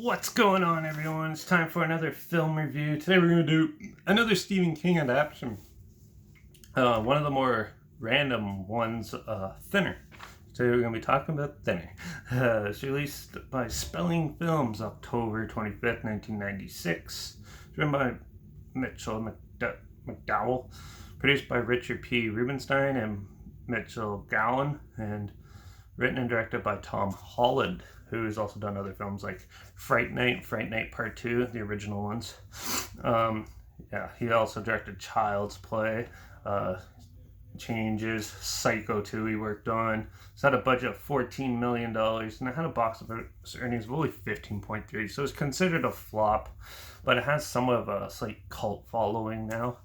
What's going on, everyone? It's time for another film review. Today we're going to do another Stephen King adaptation. One of the more random ones, Thinner. Today we're going to be talking about Thinner. It's released by Spelling Films, October 25th, 1996. It's written by Mitchell McDowell. Produced by Richard P. Rubenstein and Mitchell Gowan. And written and directed by Tom Holland, who has also done other films like Fright Night Part 2, the original ones. He also directed Child's Play, Changes, Psycho 2 he worked on. It's had a budget of $14 million, and it had a box office earnings of only 15.3, so it's considered a flop, but it has somewhat of a slight cult following now.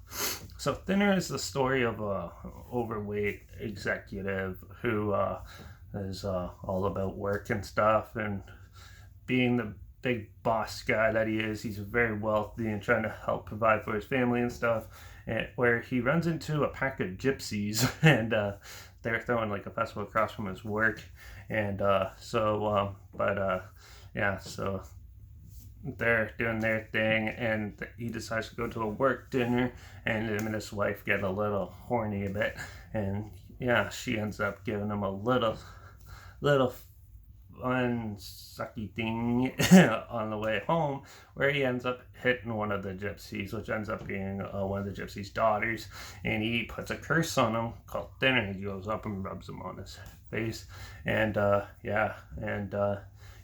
So Thinner is the story of a overweight executive who is all about work and stuff, and being the big boss guy that he is, he's very wealthy and trying to help provide for his family and stuff, and where he runs into a pack of gypsies and they're throwing like a festival across from his work, and so they're doing their thing, and he decides to go to a work dinner, and him and his wife get a little horny a bit, and she ends up giving him a little fun sucky thing on the way home, where he ends up hitting one of the gypsies, which ends up being one of the gypsies' daughters, and he puts a curse on him called Thinner. He goes up and rubs him on his face, and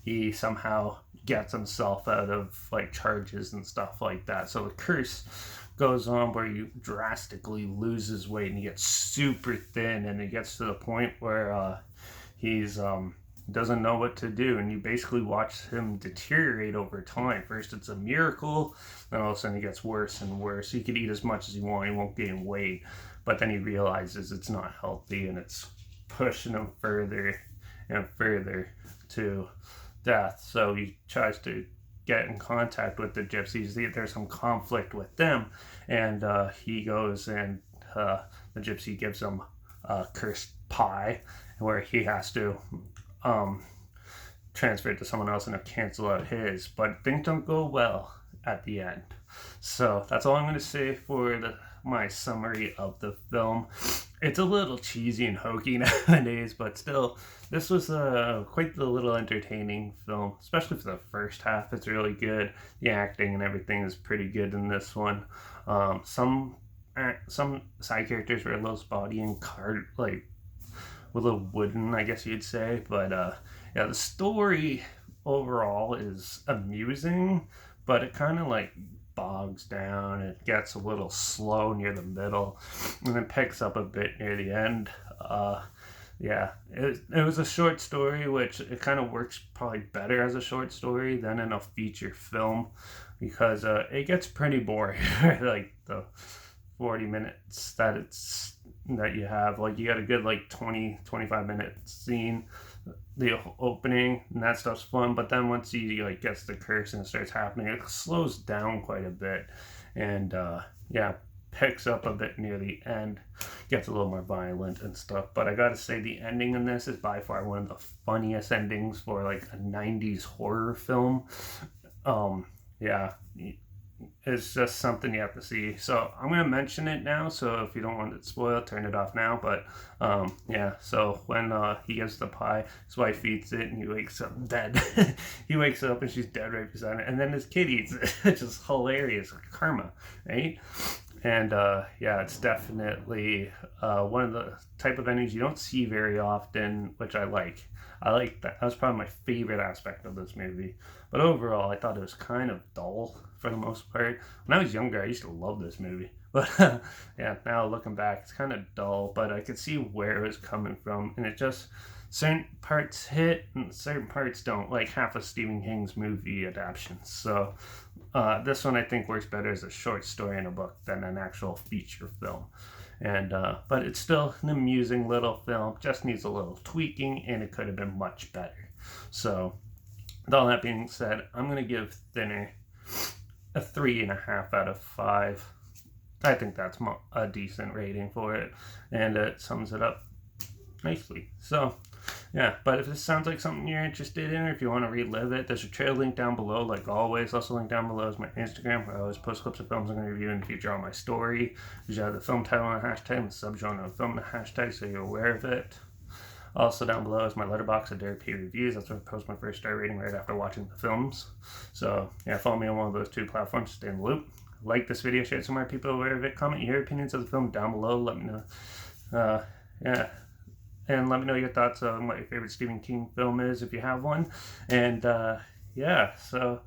he somehow gets himself out of like charges and stuff like that. So the curse goes on where he drastically loses weight and he gets super thin, and it gets to the point where he's doesn't know what to do, and you basically watch him deteriorate over time. First it's a miracle, then all of a sudden he gets worse and worse. He could eat as much as he wants, he won't gain weight, but then he realizes it's not healthy and it's pushing him further and further to death. So he tries to get in contact with the gypsies. There's some conflict with them, and he goes and the gypsy gives him a cursed pie where he has to transfer it to someone else and cancel out his, but things don't go well at the end. So that's all I'm going to say for my summary of the film. It's a little cheesy and hokey nowadays, but still, this was quite the little entertaining film, especially for the first half. It's really good. The acting and everything is pretty good in this one. Some side characters were a little spotty and a little wooden, I guess you'd say, but the story overall is amusing, but it kind of like bogs down. It gets a little slow near the middle, and then picks up a bit near the end. It was a short story, which it kind of works probably better as a short story than in a feature film, because it gets pretty boring. Like the 40 minutes that you have, like you got a good 20-25 minute scene, the opening, and that stuff's fun, but then once he gets the curse and it starts happening, it slows down quite a bit, and picks up a bit near the end, gets a little more violent and stuff. But I gotta say, the ending in this is by far one of the funniest endings for like a 90s horror film. It's just something you have to see. So I'm going to mention it now, so if you don't want it spoiled, turn it off now. But so when he gets the pie, his wife eats it and he wakes up dead. He wakes up and she's dead right beside him, and then his kid eats it. It's just hilarious, like karma, right? And it's definitely one of the type of endings you don't see very often, which I like. I like that. That was probably my favorite aspect of this movie. But overall, I thought it was kind of dull for the most part. When I was younger, I used to love this movie. But now looking back, it's kind of dull, but I could see where it was coming from. And it just, certain parts hit and certain parts don't, like half of Stephen King's movie adaptations. So this one I think works better as a short story in a book than an actual feature film. And but it's still an amusing little film, just needs a little tweaking, and it could have been much better. So with all that being said, I'm going to give Thinner a 3.5 out of 5. I think that's a decent rating for it, and it sums it up nicely. So yeah, but if this sounds like something you're interested in, or if you want to relive it, there's a trailer link down below, like always. Also, link down below is my Instagram, where I always post clips of films I'm going to review in the future on my story. You have the film title and a hashtag, and the subgenre of the film and a hashtag, so you're aware of it. Also down below is my Letterbox of Derek P reviews. That's where I post my first star rating right after watching the films. So yeah, follow me on one of those two platforms to stay in the loop. Like this video, share it so more people are aware of it. Comment your opinions of the film down below. Let me know. Yeah. And let me know your thoughts on what your favorite Stephen King film is, if you have one. And yeah, so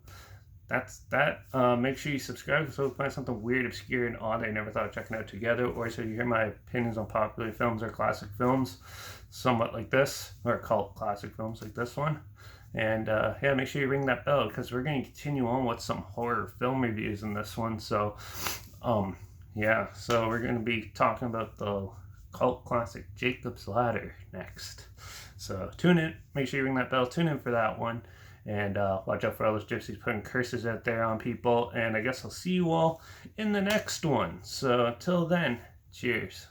that's that. Make sure you subscribe so we find something weird, obscure, and odd I never thought of checking out together, or so you hear my opinions on popular films or classic films, somewhat like this, or cult classic films like this one. And yeah, make sure you ring that bell, because we're going to continue on with some horror film reviews in this one. So yeah, so we're going to be talking about the cult classic Jacob's Ladder next. So tune in, make sure you ring that bell, tune in for that one. And watch out for all those gypsies putting curses out there on people. And I guess I'll see you all in the next one. So until then, cheers.